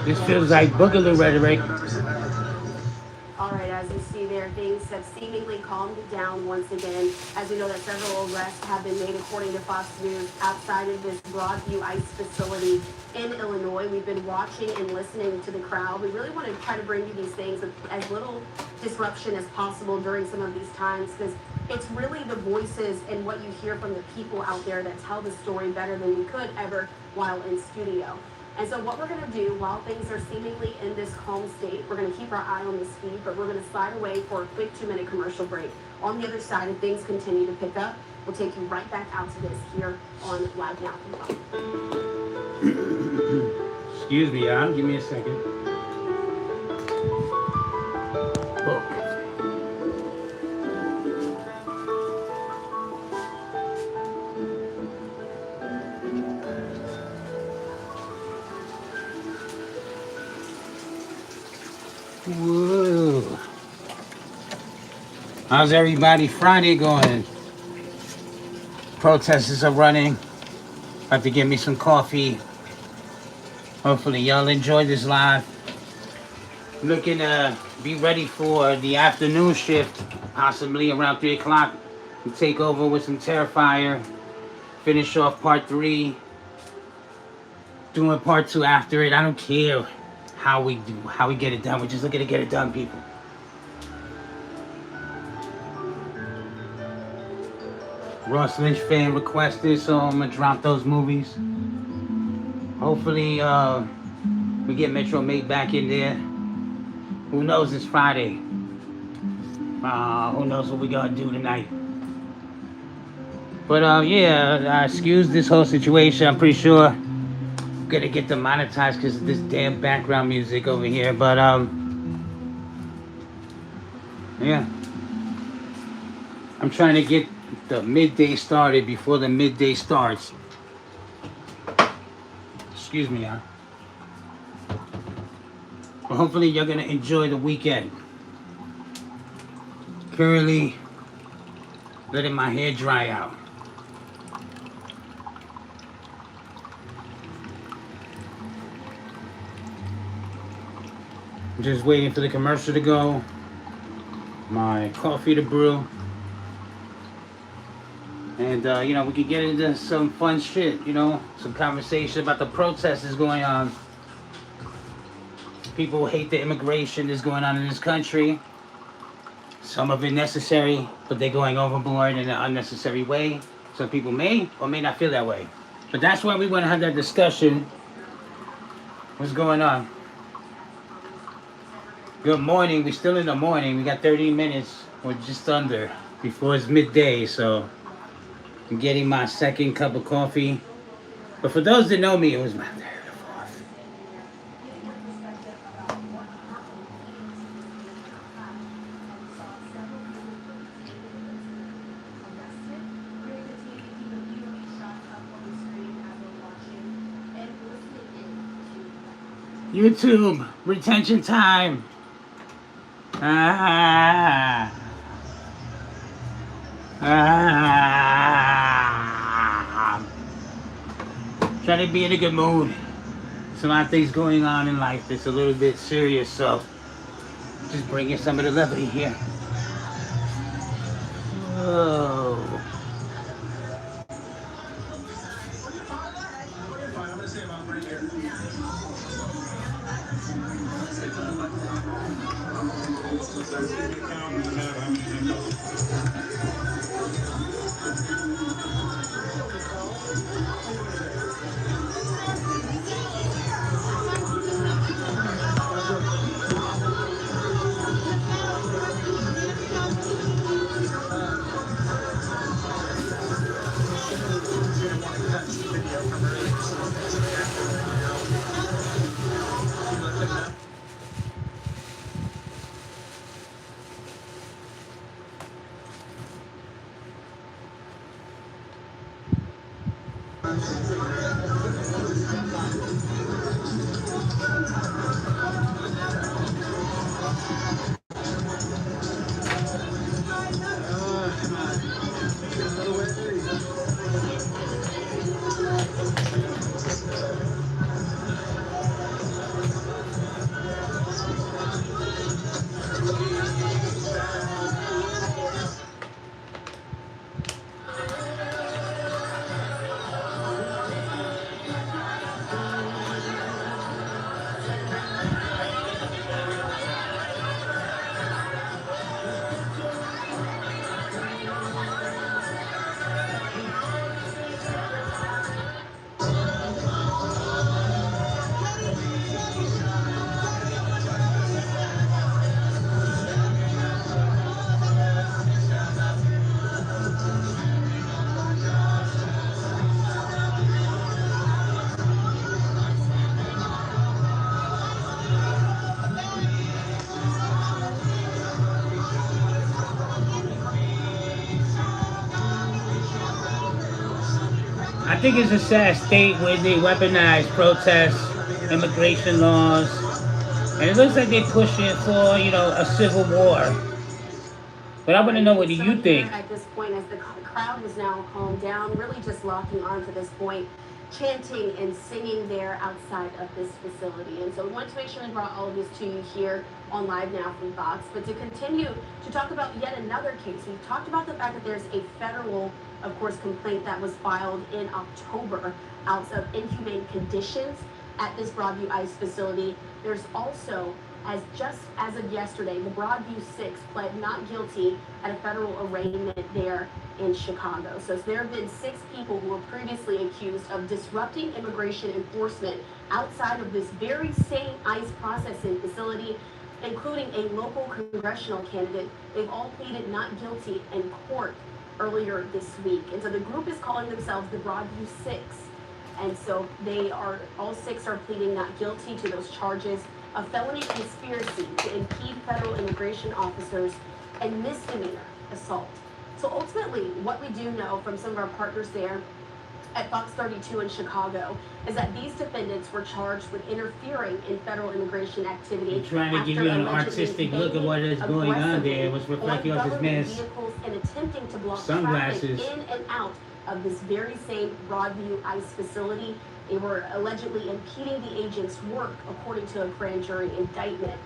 This feels like Boogaloo rhetoric. All right, as you see there, things have seemingly calmed down once again. As we know that several arrests have been made, according to Fox News, outside of this Broadview ICE facility in Illinois. We've been watching and listening to the crowd. We really want to try to bring you these things with as little disruption as possible during some of these times, because it's really the voices and what you hear from the people out there that tell the story better than we could ever while in studio. And so what we're going to do while things are seemingly in this calm state, we're going to keep our eye on the speed, but we're going to slide away for a quick 2-minute commercial break. On the other side, if things continue to pick up, we'll take you right back out to this here on Loud Now. Excuse me, y'all. Give me a second. Oh. Whoa. How's everybody Friday going? Protesters are running. Have to get me some coffee. Hopefully y'all enjoy this live. Looking to be ready for the afternoon shift, possibly around 3 o'clock. We take over with some Terrifier. Finish off part 3. Doing part 2 after it. I don't care how we get it done. We're just looking to get it done, people. Ross Lynch fan requested, so I'm gonna drop those movies. Hopefully, we get Metro Made back in there. Who knows? It's Friday. Who knows what we gotta do tonight? But yeah, excuse this whole situation. I'm pretty sure I'm gonna get demonetized because of this damn background music over here. But yeah, I'm trying to get the midday started before the midday starts. Excuse me, huh? Well, hopefully you're gonna enjoy the weekend. Currently letting my hair dry out. I'm just waiting for the commercial to go, my coffee to brew, and you know, we can get into some fun shit, you know, some conversation about the protests going on. People hate the immigration that's going on in this country. Some of it necessary, but they're going overboard in an unnecessary way. Some people may or may not feel that way. But that's why we want to have that discussion. What's going on? Good morning. We're still in the morning. We got 30 minutes or just under before it's midday. So I'm getting my second cup of coffee. But for those that know me, it was my third or fourth. YouTube, retention time. Ah. Ah. Trying to be in a good mood. There's a lot of things going on in life that's a little bit serious, so just bringing some of the levity here. Whoa. I think it's a sad state where they weaponize protests, immigration laws, and it looks like they're pushing for, a civil war. But I want to know, what do So you here think? at this point, as the crowd has now calmed down, really just locking on to this point, chanting and singing there outside of this facility. And so we wanted to make sure we brought all of this to you here on Live Now from Fox. But to continue to talk about yet another case, we've talked about the fact that there's a federal, of course, complaint that was filed in October out of inhumane conditions at this Broadview ICE facility. There's also, just as of yesterday, the Broadview 6 pled not guilty at a federal arraignment there in Chicago. So there have been 6 people who were previously accused of disrupting immigration enforcement outside of this very same ICE processing facility, including a local congressional candidate. They've all pleaded not guilty in court earlier this week. And so the group is calling themselves the Broadview 6. And so all 6 are pleading not guilty to those charges of felony conspiracy to impede federal immigration officers and misdemeanor assault. So ultimately, what we do know from some of our partners there at Fox 32 in Chicago is that these defendants were charged with interfering in federal immigration activity. I'm trying to give you an artistic look at what is going on there. What's reflecting off this man's vehicles and attempting to block sunglasses traffic in and out of this very same Broadview ICE facility. They were allegedly impeding the agents' work, according to a grand jury indictment.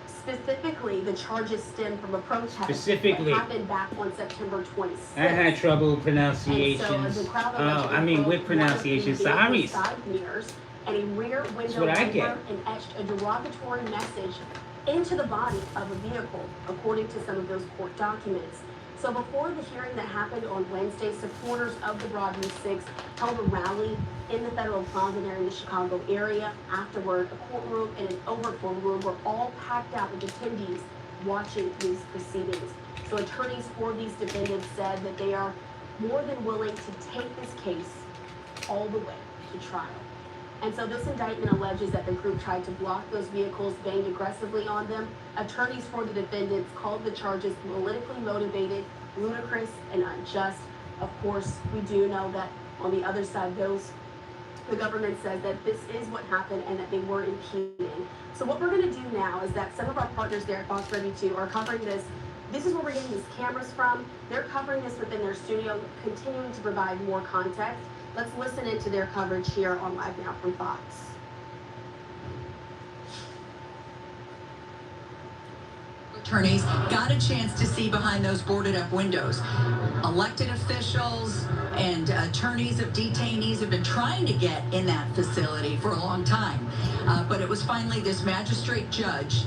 Specifically, the charges stem from a protest that happened back on September 26th. I had trouble with pronunciations. With pronunciation. Sorry. Side mirrors and a rear window wiper and etched a derogatory message into the body of a vehicle, according to some of those court documents. So before the hearing that happened on Wednesday, supporters of the Broadview 6 held a rally in the Federal Plaza there in the Chicago area. Afterward, a courtroom and an overflow room were all packed out with attendees watching these proceedings. So attorneys for these defendants said that they are more than willing to take this case all the way to trial. And so this indictment alleges that the group tried to block those vehicles, banged aggressively on them. Attorneys for the defendants called the charges politically motivated, ludicrous, and unjust. Of course, we do know that on the other side, the government says that this is what happened and that they were impeding. So what we're going to do now is that some of our partners there at Fox 32 are covering this. This is where we're getting these cameras from. They're covering this within their studio, continuing to provide more context. Let's listen into their coverage here on Live Now from Fox. Attorneys got a chance to see behind those boarded up windows. Elected officials and attorneys of detainees have been trying to get in that facility for a long time. But it was finally this magistrate judge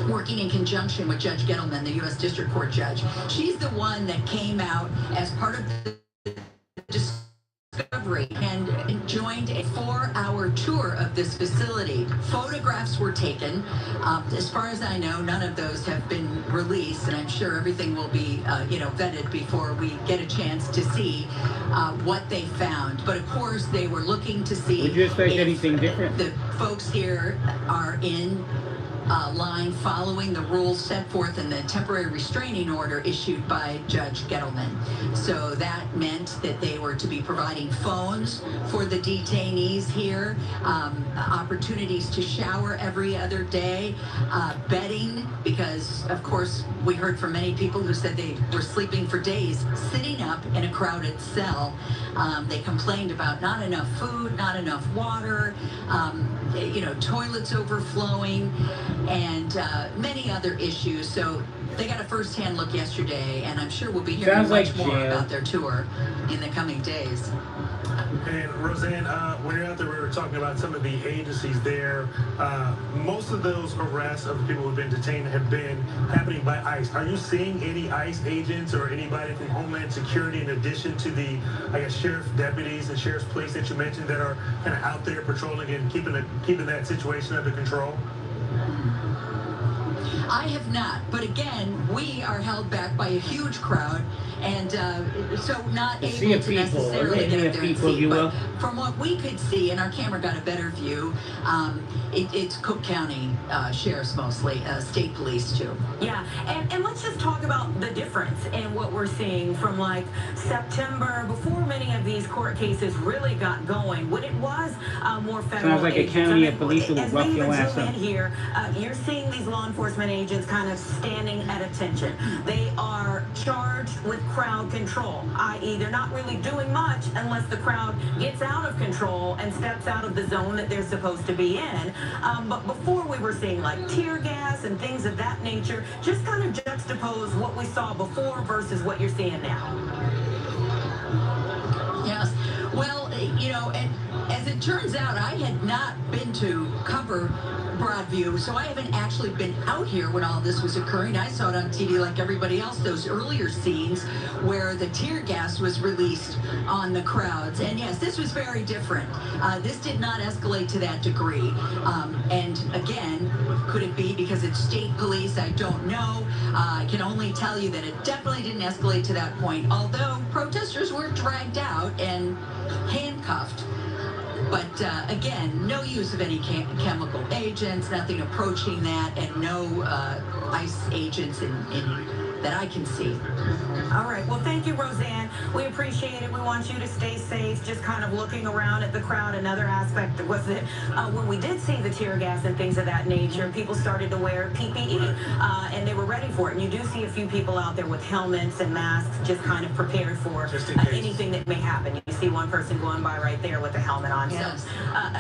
working in conjunction with Judge Gettleman, the U.S. District Court judge. She's the one that came out as part of the discovery and joined a 4-hour tour of this facility. Photographs were taken. As far as I know, none of those have been released, and I'm sure everything will be, vetted before we get a chance to see what they found. But of course, they were looking to see. Would you expect anything different? The folks here are in line following the rules set forth in the temporary restraining order issued by Judge Gettleman. So that meant that they were to be providing phones for the detainees here, opportunities to shower every other day, bedding, because of course we heard from many people who said they were sleeping for days sitting up in a crowded cell. They complained about not enough food, not enough water, toilets overflowing, and many other issues. So they got a first-hand look yesterday, and I'm sure we'll be hearing Sounds much like more jail. about their tour in the coming days. And Roseanne, when you're out there, we were talking about some of the agencies there. Most of those arrests of the people who've been detained have been happening by ICE. Are you seeing any ICE agents or anybody from Homeland Security in addition to the, sheriff deputies and sheriff's police that you mentioned that are kind of out there patrolling and keeping that situation under control? I have not, but again, we are held back by a huge crowd, and so not A sea able of to people, necessarily a get sea up of there and people, see. you will. But from what we could see, and our camera got a better view, it's Cook County sheriffs mostly, state police too. Yeah, and let's just talk about the difference in what we're seeing from like September, before many of these court cases really got going, when it was more federal. Sounds like a agents. county of police that will as rough we your even ass zoom up. in here, you're seeing these law enforcement agents kind of standing at attention. They are charged with crowd control, i.e. they're not really doing much unless the crowd gets out of control and steps out of the zone that they're supposed to be in. But before we were seeing like tear gas and things of that nature. Just kind of juxtapose what we saw before versus what you're seeing now. Yes. Well, and as it turns out, I had not been to cover Broadview, so I haven't actually been out here when all this was occurring. I saw it on TV like everybody else, those earlier scenes where the tear gas was released on the crowds. And yes, this was very different. This did not escalate to that degree. And again, could it be because it's state police? I don't know. I can only tell you that it definitely didn't escalate to that point, although protesters were dragged out and handcuffed. But again, no use of any chemical agents, nothing approaching that, and no ICE agents that I can see. All right. Well, thank you, Roseanne. We appreciate it. We want you to stay safe. Just kind of looking around at the crowd. Another aspect was that when we did see the tear gas and things of that nature, people started to wear PPE, and they were ready for it. And you do see a few people out there with helmets and masks, just kind of prepared for anything that may happen. You see one person going by right there with a helmet on. Yes. So,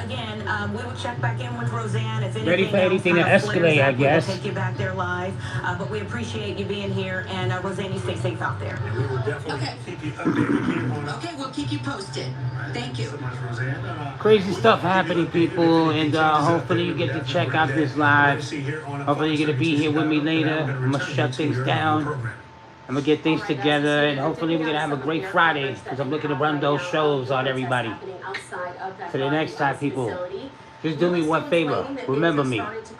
again, we will check back in with Roseanne. If anything Ready for else anything to kind of flares escalate, I up, we will guess. take you back there live. But we appreciate you being here. And Roseanne, you stay safe out there. We will definitely Okay. keep you updated here on. Okay, we'll keep you posted. Thank you. So much, Roseanne. Crazy stuff happening, people, and hopefully you get to check out this live. Hopefully you're gonna be here with me later. I'm gonna shut things down. I'm gonna get things together, and hopefully we're gonna have a great Friday, because I'm looking to run those shows on everybody. Outside of that For the next time, people, facility. just do me one favor. Remember me. Started to